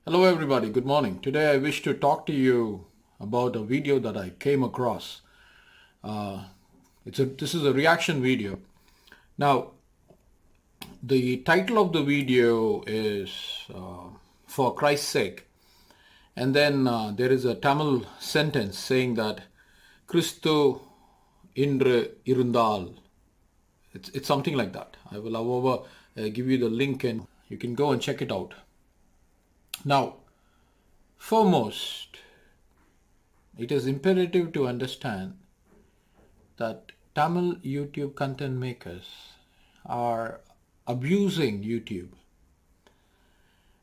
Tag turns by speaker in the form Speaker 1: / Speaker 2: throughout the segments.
Speaker 1: Hello everybody, good morning. Today I wish to talk to you about a video that I came across. This is a reaction video. Now, the title of the video is For Christ's Sake. And then there is a Tamil sentence saying that Christu Indru Irundal. It's something like that. I will, however, give you the link and you can go and check it out. Now, foremost, it is imperative to understand that Tamil YouTube content makers are abusing YouTube,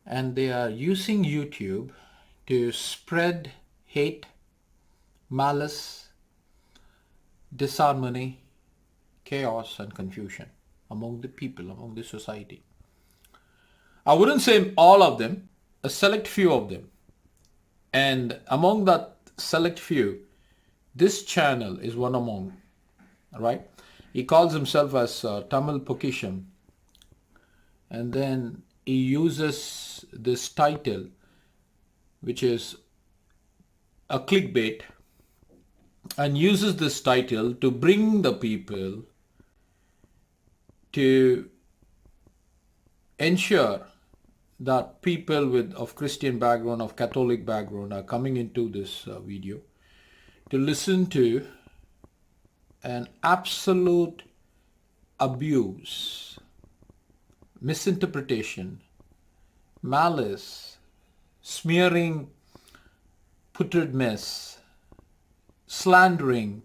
Speaker 1: and they are using YouTube to spread hate, malice, disharmony, chaos and confusion among the people, among the society. I wouldn't say all of them, a select few of them. And among that select few, this channel is one among, right? He calls himself as Tamil Pokkisham. And then he uses this title, which is a clickbait, and uses this title to bring the people to ensure that people of Christian background, of Catholic background are coming into this video to listen to an absolute abuse, misinterpretation, malice, smearing putrid mess, slandering,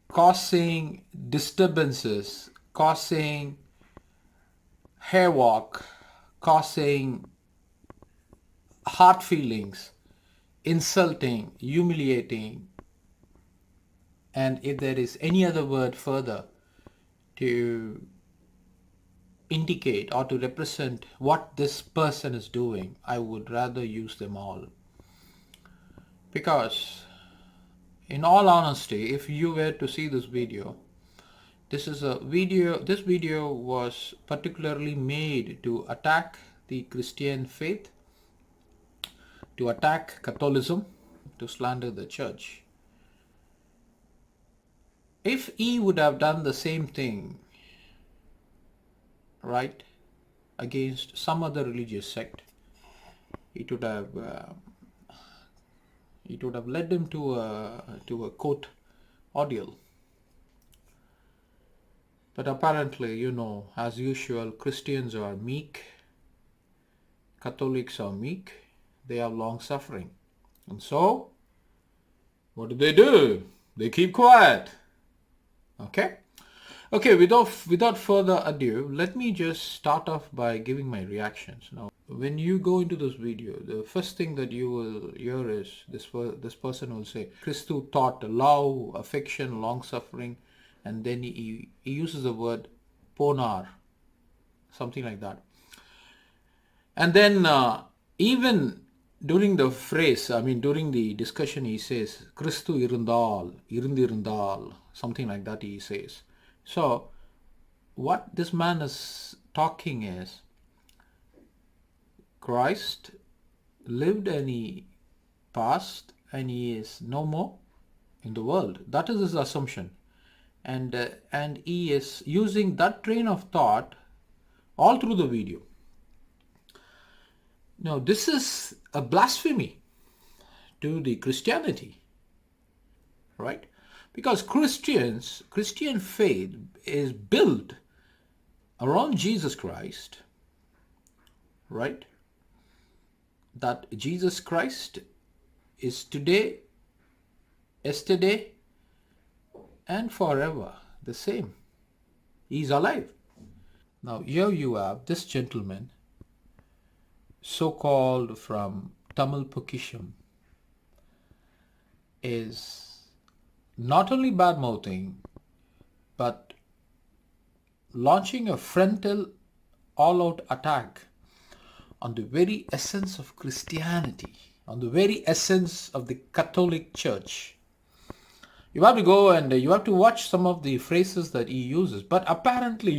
Speaker 1: causing disturbances, causing havoc, causing hard feelings, insulting, humiliating, and if there is any other word further to indicate or to represent what this person is doing, I would rather use them all. Because in all honesty, if you were to see this video, this video was particularly made to attack the Christian faith, to attack Catholicism, to slander the church. If he would have done the same thing, right, against some other religious sect, it would have led him to a court ordeal. But apparently, as usual, Christians are meek, Catholics are meek, they have long suffering. And so, what do? They keep quiet. Okay, without further ado, let me just start off by giving my reactions. Now, when you go into this video, the first thing that you will hear is this person will say, Christu taught love, affection, long suffering, and then he uses the word ponar, something like that. And then even during the during the discussion, he says, Christu irundirundal, something like that he says. So what this man is talking is, Christ lived and he passed and he is no more in the world. That is his assumption. And he is using that train of thought all through the video. Now, this is a blasphemy to the Christianity, right? Because Christian faith is built around Jesus Christ, right? That Jesus Christ is today, yesterday, and forever the same. He is alive. Now here you have this gentleman, so-called from Tamil Pokkisham, is not only bad-mouthing, but launching a frontal, all-out attack on the very essence of Christianity, on the very essence of the Catholic Church. You have to go and you have to watch some of the phrases that he uses. But apparently,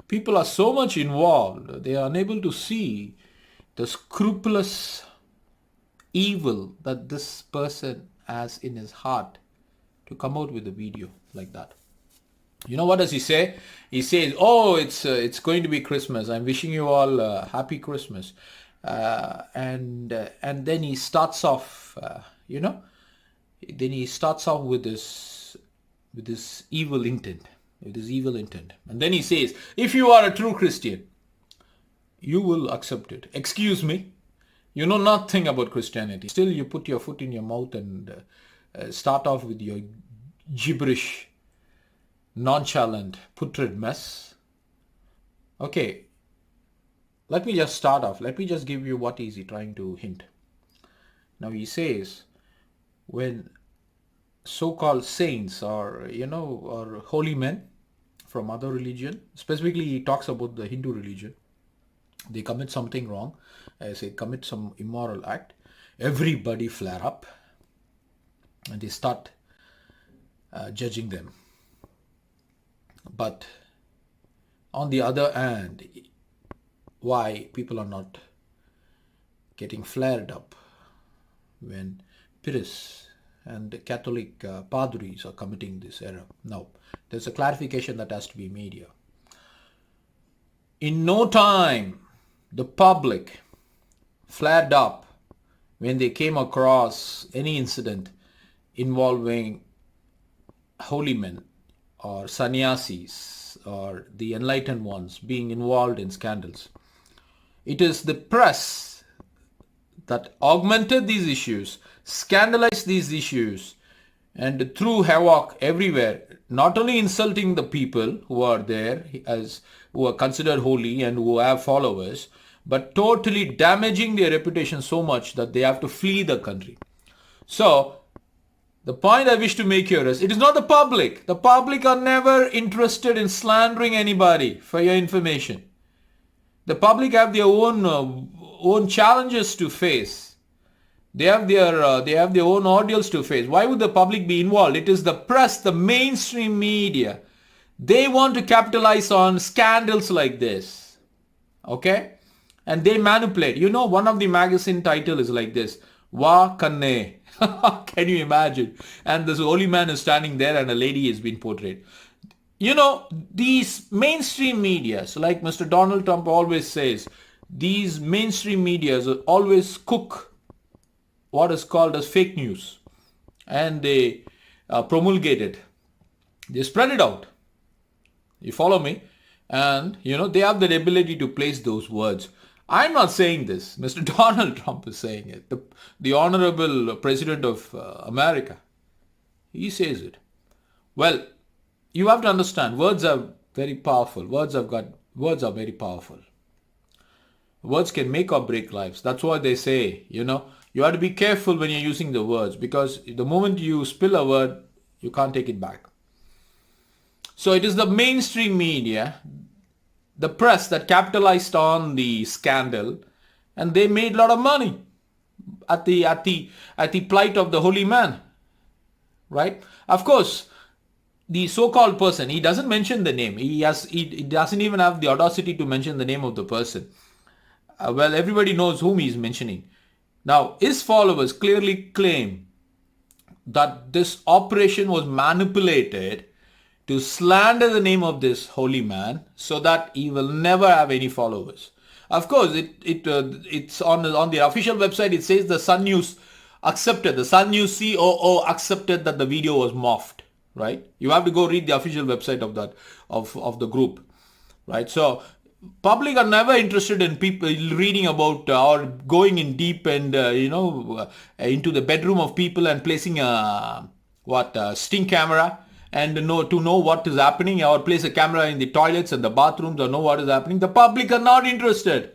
Speaker 1: people are so much involved, they are unable to see the scrupulous evil that this person has in his heart to come out with a video like that. You know what does he say? He says, "Oh, it's going to be Christmas. I'm wishing you all a happy Christmas," and then he starts off, then he starts off with this evil intent, and then he says, "If you are a true Christian, you will accept it. Excuse me, you know nothing about Christianity. Still, you put your foot in your mouth and start off with your gibberish, nonchalant, putrid mess." Okay, let me just start off. Let me just give you what is he trying to hint. Now he says, when so-called saints or holy men from other religion, specifically he talks about the Hindu religion, they commit something wrong, commit some immoral act, everybody flare up and they start judging them. But on the other hand, why people are not getting flared up when priests and Catholic padris are committing this error? Now, there's a clarification that has to be made here. In no time, the public flared up when they came across any incident involving holy men or sannyasis or the enlightened ones being involved in scandals. It is the press that augmented these issues, scandalized these issues, and threw havoc everywhere, not only insulting the people who are there, who are considered holy and who have followers, but totally damaging their reputation so much that they have to flee the country. So, the point I wish to make here is, it is not the public. The public are never interested in slandering anybody, for your information. The public have their own challenges to face. They have their own ordeals to face. Why would the public be involved? It is the press, the mainstream media. They want to capitalize on scandals like this. Okay? And they manipulate. You know, one of the magazine title is like this, "Wa Kanne." Can you imagine? And this holy man is standing there and a lady is being portrayed. You know, these mainstream medias, like Mr. Donald Trump always says, these mainstream medias always cook what is called as fake news. And they promulgate it. They spread it out. You follow me? And, they have the ability to place those words. I'm not saying this. Mr. Donald Trump is saying it. The Honorable President of America. He says it. Well, you have to understand, words are very powerful. Words are very powerful. Words can make or break lives. That's why they say, you have to be careful when you're using the words, because the moment you spill a word, you can't take it back. So it is the mainstream media, the press, that capitalized on the scandal, and they made a lot of money at the plight of the holy man, right? Of course, the so-called person, he doesn't mention the name. He doesn't even have the audacity to mention the name of the person. Well, everybody knows whom he's mentioning. Now, his followers clearly claim that this operation was manipulated to slander the name of this holy man so that he will never have any followers. Of course, it's on the official website. It says the Sun News accepted, the Sun News COO accepted that the video was morphed, right? You have to go read the official website of that of the group, right? So public are never interested in people reading about or going in deep and into the bedroom of people and placing a sting camera and to know what is happening, or place a camera in the toilets and the bathrooms or know what is happening. The public are not interested,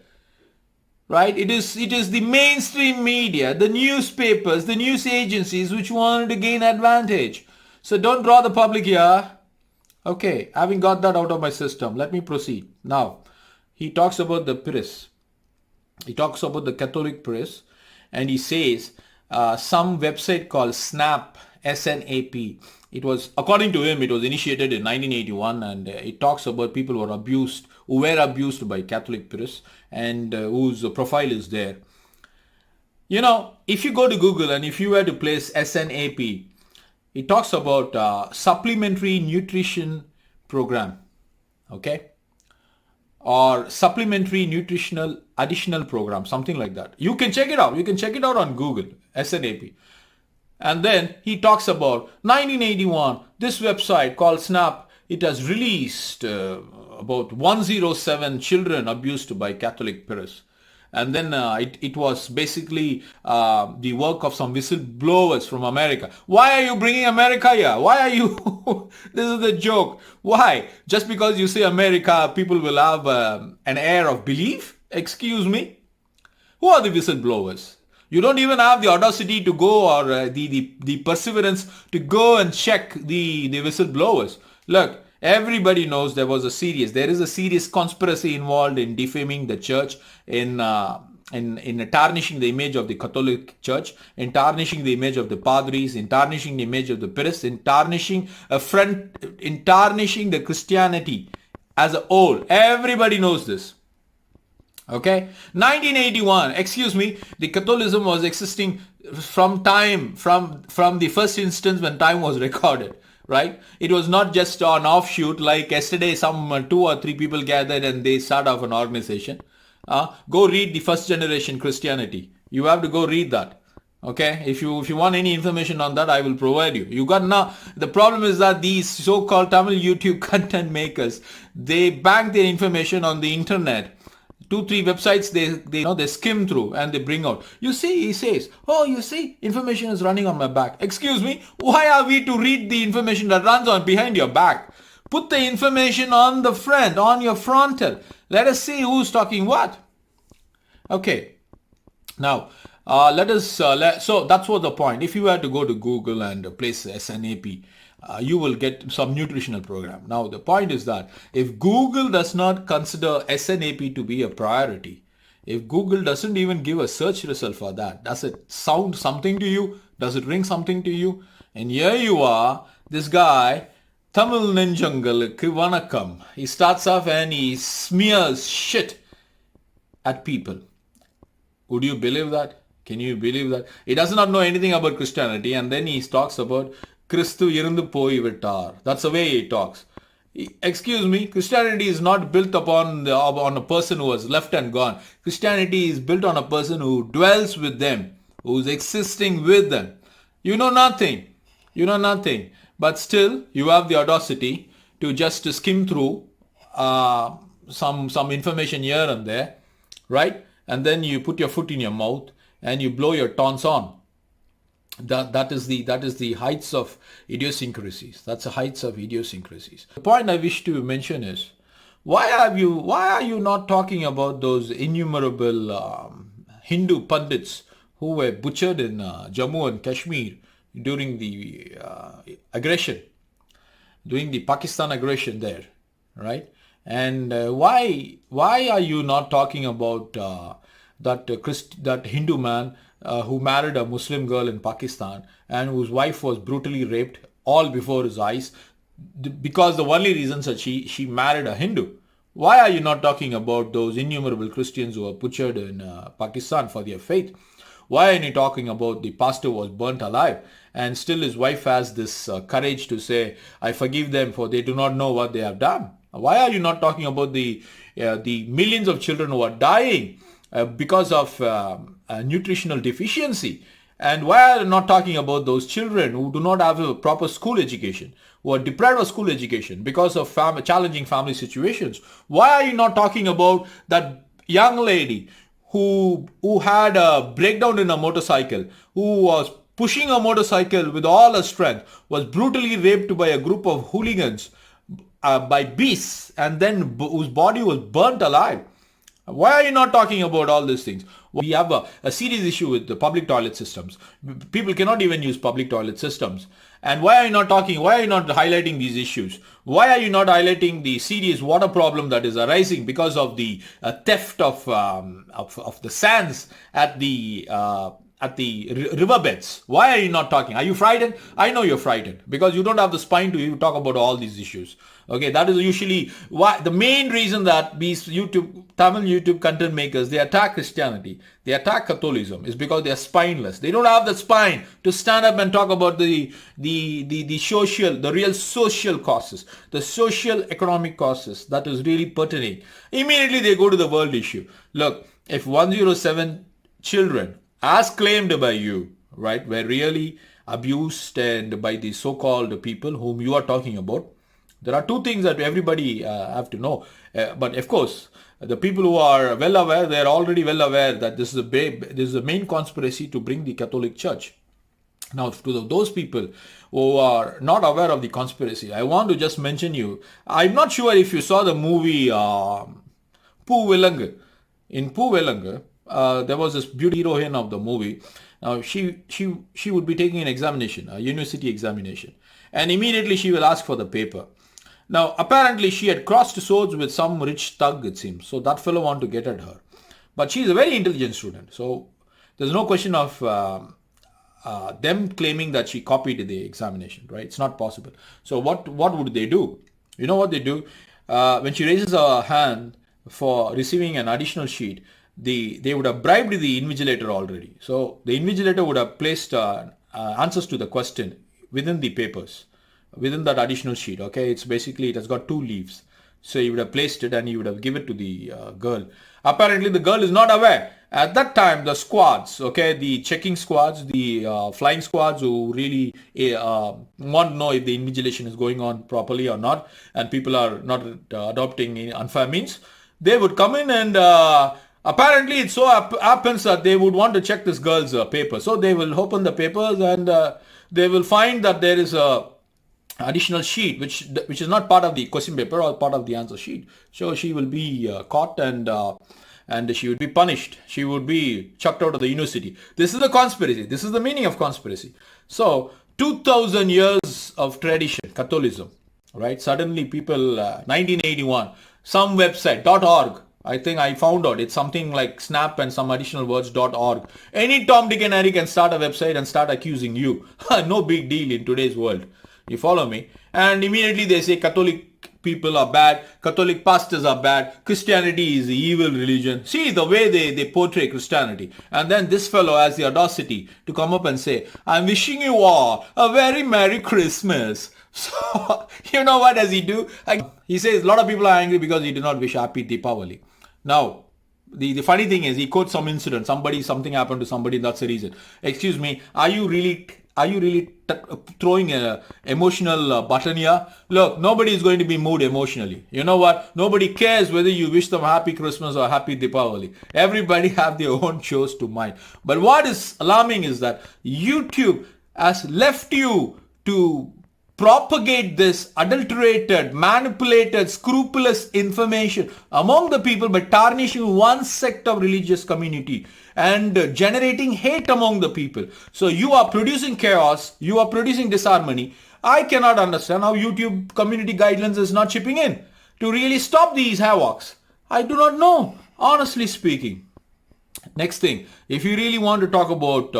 Speaker 1: right? It is the mainstream media, the newspapers, the news agencies which wanted to gain advantage. So don't draw the public here. Okay, having got that out of my system, let me proceed. Now, he talks about the press. He talks about the Catholic press, and he says some website called Snap, S-N-A-P. It was, according to him, it was initiated in 1981, and it talks about people who are abused, who were abused by Catholic priests and whose profile is there. You know, if you go to Google and if you were to place SNAP, it talks about supplementary nutrition program, okay? Or supplementary nutritional additional program, something like that. You can check it out. You can check it out on Google, SNAP. And then he talks about 1981, this website called Snap, it has released about 107 children abused by Catholic priests. And then it was basically the work of some whistleblowers from America. Why are you bringing America here? Why are you? This is the joke. Why? Just because you say America, people will have an air of belief? Excuse me? Who are the whistleblowers? You don't even have the audacity to go or the perseverance to go and check the whistleblowers. Look, everybody knows there is a serious conspiracy involved in defaming the church, in tarnishing the image of the Catholic Church, in tarnishing the image of the padris, in tarnishing the image of the priests, in tarnishing the Christianity as a whole. Everybody knows this. Okay, 1981. Excuse me. The Catholicism was existing from the first instance when time was recorded. Right? It was not just an offshoot like yesterday some 2 or 3 people gathered and they start off an organization. Go read the first generation Christianity. You have to go read that. Okay? If you want any information on that, I will provide you. You got now. The problem is that these so-called Tamil YouTube content makers, they bank their information on the internet. 2-3 websites they skim through and they bring out. You see, he says, oh, you see, information is running on my back. Excuse me, why are we to read the information that runs on behind your back? Put the information on the front, on your frontal. Let us see who's talking what. Okay. Now, so that's what the point. If you were to go to Google and place SNAP, you will get some nutritional program. Now, the point is that if Google does not consider SNAP to be a priority, if Google doesn't even give a search result for that, does it sound something to you? Does it ring something to you? And here you are, this guy, Tamil Nenjangalukku Vanakkam. He starts off and he smears shit at people. Would you believe that? Can you believe that? He does not know anything about Christianity and then he talks about Christu irundu poi vittar. That's the way he talks. Excuse me, Christianity is not built on a person who has left and gone. Christianity is built on a person who dwells with them, who is existing with them. You know nothing. You know nothing. But still, you have the audacity to just skim through some information here and there, right? And then you put your foot in your mouth and you blow your tonsils on. That is the heights of idiosyncrasies. That's the heights of idiosyncrasies. The point I wish to mention is, why are you not talking about those innumerable Hindu pundits who were butchered in Jammu and Kashmir during the aggression, during the Pakistan aggression there, right? And why are you not talking about that Hindu man who married a Muslim girl in Pakistan and whose wife was brutally raped all before his eyes because the only reason that she married a Hindu? Why are you not talking about those innumerable Christians who were butchered in Pakistan for their faith? Why are you talking about the pastor was burnt alive and still his wife has this courage to say, I forgive them for they do not know what they have done? Why are you not talking about the millions of children who are dying because of nutritional deficiency? And why are you not talking about those children who do not have a proper school education, who are deprived of school education because of challenging family situations? Why are you not talking about that young lady who had a breakdown in a motorcycle, who was pushing a motorcycle with all her strength, was brutally raped by a group of hooligans, by beasts, and then whose body was burnt alive? Why are you not talking about all these things? We have a serious issue with the public toilet systems. People cannot even use public toilet systems. And why are you not highlighting these issues? Why are you not highlighting the serious water problem that is arising because of the theft of the sands at the riverbeds. Why are you not talking? Are you frightened? I know you're frightened because you don't have the spine to talk about all these issues. Okay, that is usually why the main reason that these Tamil YouTube content makers, they attack Christianity, they attack Catholicism is because they are spineless. They don't have the spine to stand up and talk about the real social causes, the social economic causes that is really pertinent. Immediately they go to the world issue. Look, if 107 children, as claimed by you, right, were really abused and by the so-called people whom you are talking about, there are two things that everybody have to know. But of course, the people who are well aware, they are already well aware that this is the main conspiracy to bring the Catholic Church. Now, to those people who are not aware of the conspiracy, I want to just mention you. I'm not sure if you saw the movie Poovilangu. In Poovilangu, there was this beauty heroine of the movie. Now, she would be taking an examination, a university examination, and immediately she will ask for the paper. Now, apparently, she had crossed swords with some rich thug, it seems. So that fellow wanted to get at her. But she is a very intelligent student. So there's no question of them claiming that she copied the examination, right? It's not possible. So what would they do? You know what they do? When she raises her hand for receiving an additional sheet, they would have bribed the invigilator already. So the invigilator would have placed answers to the question within the papers, within that additional sheet. Okay, it's basically, it has got 2 leaves. So you would have placed it and you would have given it to the girl. Apparently the girl is not aware. At that time, the squads, okay, the checking squads, the flying squads who really want to know if the invigilation is going on properly or not, and people are not adopting unfair means, they would come in and apparently it so happens that they would want to check this girl's paper. So they will open the papers and they will find that there is a additional sheet which is not part of the question paper or part of the answer sheet. So she will be caught and she would be punished. She would be chucked out of the university. This is the conspiracy. This is the meaning of conspiracy. So 2000 years of tradition, Catholicism, right? Suddenly people, 1981, some website, .org, I think I found out it's something like snap and some additional words .org. Any Tom, Dick and Harry can start a website and start accusing you. No big deal in today's world. You follow me? And immediately they say Catholic people are bad, Catholic pastors are bad, Christianity is the evil religion. See the way they portray Christianity. And then this fellow has the audacity to come up and say, I'm wishing you all a very Merry Christmas. So, you know what does he do? He says a lot of people are angry because he did not wish Happy Deepavali. Now, the funny thing is he quotes some incident. Something happened to somebody, that's the reason. Excuse me, are you really throwing an emotional button here? Look, nobody is going to be moved emotionally. You know what? Nobody cares whether you wish them Happy Christmas or Happy Deepavali. Everybody have their own shows to mind. But what is alarming is that YouTube has left you to propagate this adulterated, manipulated, scrupulous information among the people by tarnishing one sect of religious community and generating hate among the people. So you are producing chaos, you are producing disharmony. I cannot understand how YouTube community guidelines is not chipping in to really stop these havocs. I do not know, honestly speaking. Next thing, if you really want to talk about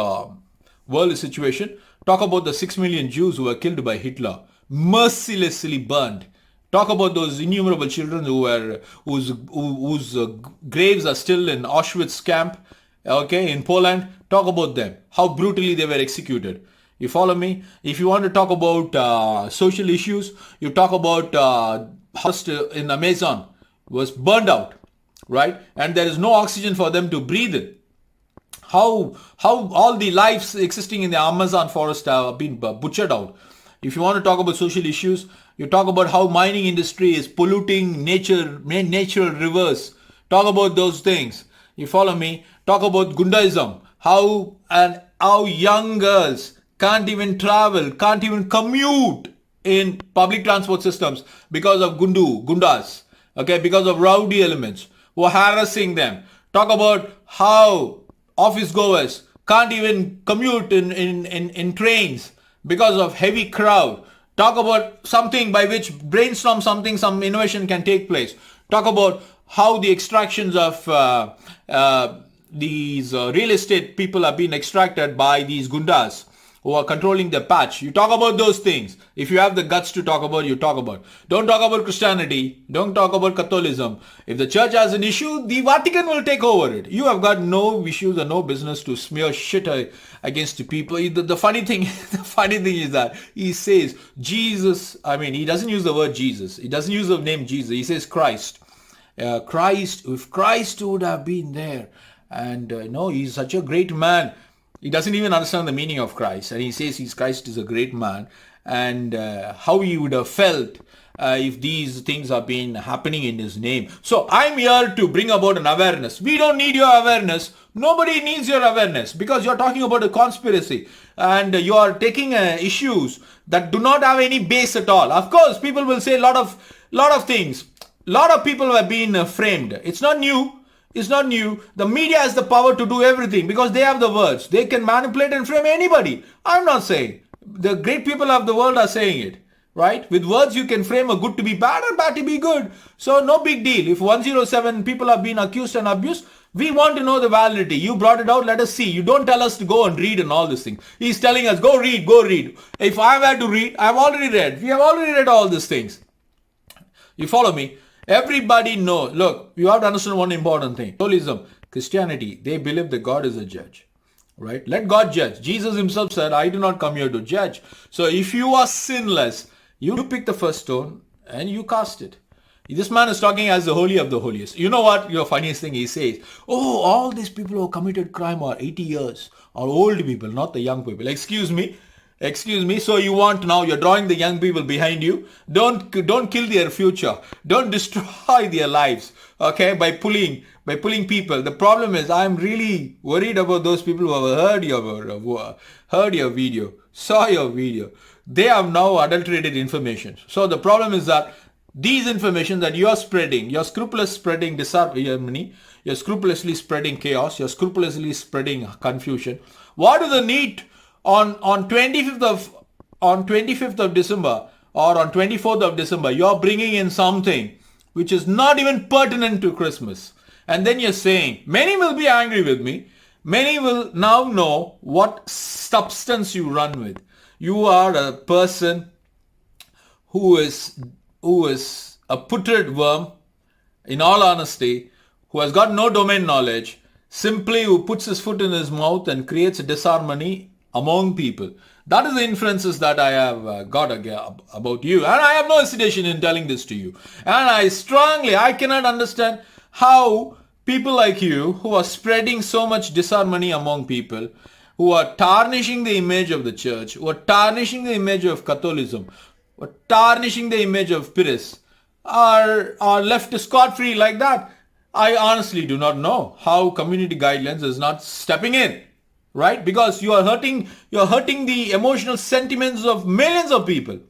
Speaker 1: world situation, talk about the 6 million Jews who were killed by Hitler, mercilessly burned. Talk about those innumerable children whose graves are still in Auschwitz camp, okay, in Poland. Talk about them, how brutally they were executed. You follow me? If you want to talk about social issues, you talk about house in Amazon was burned out, right? And there is no oxygen for them to breathe in. How all the lives existing in the Amazon forest have been butchered out. If you want to talk about social issues, you talk about how mining industry is polluting natural rivers. Talk about those things. You follow me? Talk about Gundaism. How young girls can't even travel, can't even commute in public transport systems because of gundas, okay, because of rowdy elements who are harassing them. Talk about how office goers can't even commute in trains because of heavy crowd. Talk about something by which brainstorm something, some innovation can take place. Talk about how the extractions of real estate people are being extracted by these gundas who are controlling the patch. You talk about those things. If you have the guts to talk about, you talk about. Don't talk about Christianity. Don't talk about Catholicism. If the church has an issue, the Vatican will take over it. You have got no issues or no business to smear shit against the people. The funny thing, the funny thing is that he says Jesus. I mean, he doesn't use the word Jesus. He doesn't use the name Jesus. He says Christ. Christ. If Christ would have been there, and he's such a great man. He doesn't even understand the meaning of Christ, and he says Christ is a great man, and how he would have felt if these things are been happening in his name. So I'm here to bring about an awareness. We don't need your awareness. Nobody needs your awareness, because you're talking about a conspiracy, and you are taking issues that do not have any base at all. Of course, people will say a lot of things. A lot of people have been framed. It's not new. It's not new. The media has the power to do everything because they have the words. They can manipulate and frame anybody. I'm not saying. The great people of the world are saying it. Right? With words you can frame a good to be bad or bad to be good. So no big deal. If 107 people have been accused and abused, we want to know the validity. You brought it out, let us see. You don't tell us to go and read and all this thing. He's telling us, go read, go read. If I've had to read, I've already read. We have already read all these things. You follow me? Everybody knows. Look, you have to understand one important thing. Catholicism, Christianity, they believe that God is a judge. Right? Let God judge. Jesus himself said, I do not come here to judge. So if you are sinless, you pick the first stone and you cast it. This man is talking as the holy of the holiest. You know what? Your funniest thing he says, oh, all these people who committed crime are 80 years, are old people, not the young people. Excuse me. So you want now, you're drawing the young people behind you. Don't kill their future. Don't destroy their lives. Okay, by pulling people. The problem is, I'm really worried about those people who have heard your video, saw your video. They have now adulterated information. So the problem is that these information that you are spreading, you're scrupulously spreading disharmony, you're scrupulously spreading chaos, you're scrupulously spreading confusion. What is the need? On 25th of December or on 24th of December, you're bringing in something which is not even pertinent to Christmas. And then you're saying, many will be angry with me. Many will now know what substance you run with. You are a person who is a putrid worm, in all honesty, who has got no domain knowledge, simply who puts his foot in his mouth and creates disharmony among people. That is the inferences that I have got about you. And I have no hesitation in telling this to you. And I cannot understand how people like you, who are spreading so much disharmony among people, who are tarnishing the image of the church, who are tarnishing the image of Catholicism, who are tarnishing the image of Pires, are left scot-free like that. I honestly do not know how community guidelines is not stepping in. Right? Because you are hurting the emotional sentiments of millions of people.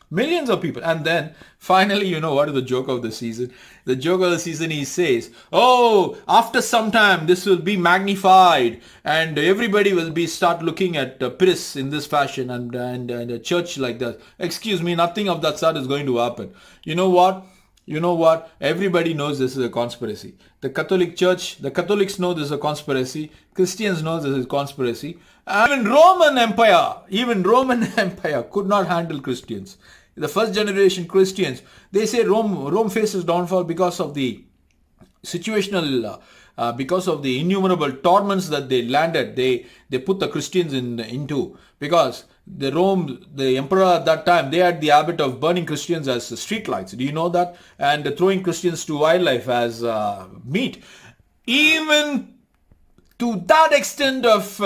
Speaker 1: And then finally, you know what is the joke of the season? The joke of the season, he says, oh, after some time this will be magnified and everybody will start looking at Pires in this fashion and a church like that. Excuse me, nothing of that sort is going to happen. You know what? Everybody knows this is a conspiracy. The Catholic Church, the Catholics know this is a conspiracy. Christians know this is a conspiracy. Even Roman Empire could not handle Christians. The first generation Christians, they say Rome faces downfall because of the situational, because of the innumerable torments that they landed. They put the Christians into, because the emperor at that time, they had the habit of burning Christians as streetlights. Do you know that? And throwing Christians to wildlife as meat. Even to that extent of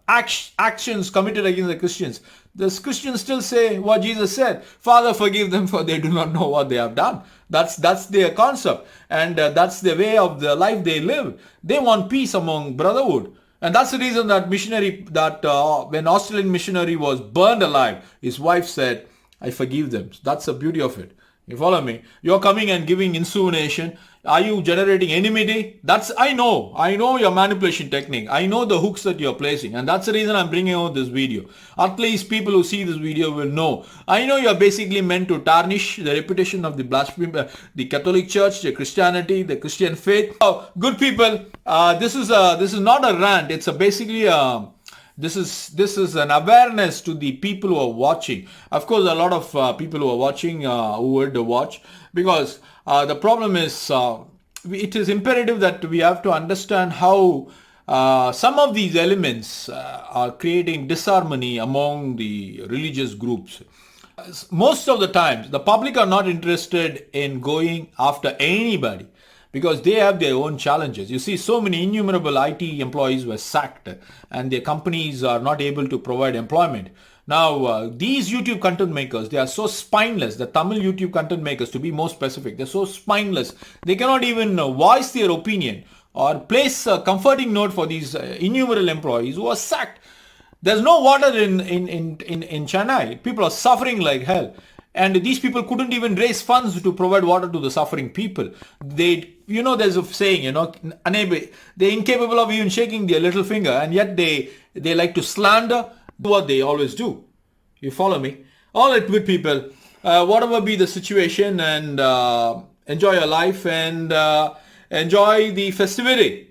Speaker 1: actions committed against the Christians, the Christians still say what Jesus said: Father, forgive them, for they do not know what they have done. That's their concept, and that's the way of the life they live. They want peace among brotherhood. And that's the reason that when Australian missionary was burned alive, his wife said, I forgive them. That's the beauty of it. You follow me? You're coming and giving insinuation. Are you generating enmity? I know your manipulation technique. I know the hooks that you're placing, and that's the reason I'm bringing out this video. At least people who see this video will know. I know you're basically meant to tarnish the reputation of the the Catholic Church, the Christianity, the Christian faith. Oh, good people, this is not a rant. It's basically this is an awareness to the people who are watching. Of course, a lot of people who are watching who would watch, because the problem is it is imperative that we have to understand how some of these elements are creating disharmony among the religious groups. Most of the times, the public are not interested in going after anybody, because they have their own challenges. You see, so many innumerable IT employees were sacked and their companies are not able to provide employment. Now, these YouTube content makers, they are so spineless, the Tamil YouTube content makers to be more specific, they're so spineless. They cannot even voice their opinion or place a comforting note for these innumerable employees who are sacked. There's no water in Chennai. People are suffering like hell. And these people couldn't even raise funds to provide water to the suffering people. There's a saying, they're incapable of even shaking their little finger, and yet they like to slander what they always do. You follow me? All right, good people. Whatever be the situation, and enjoy your life and enjoy the festivity.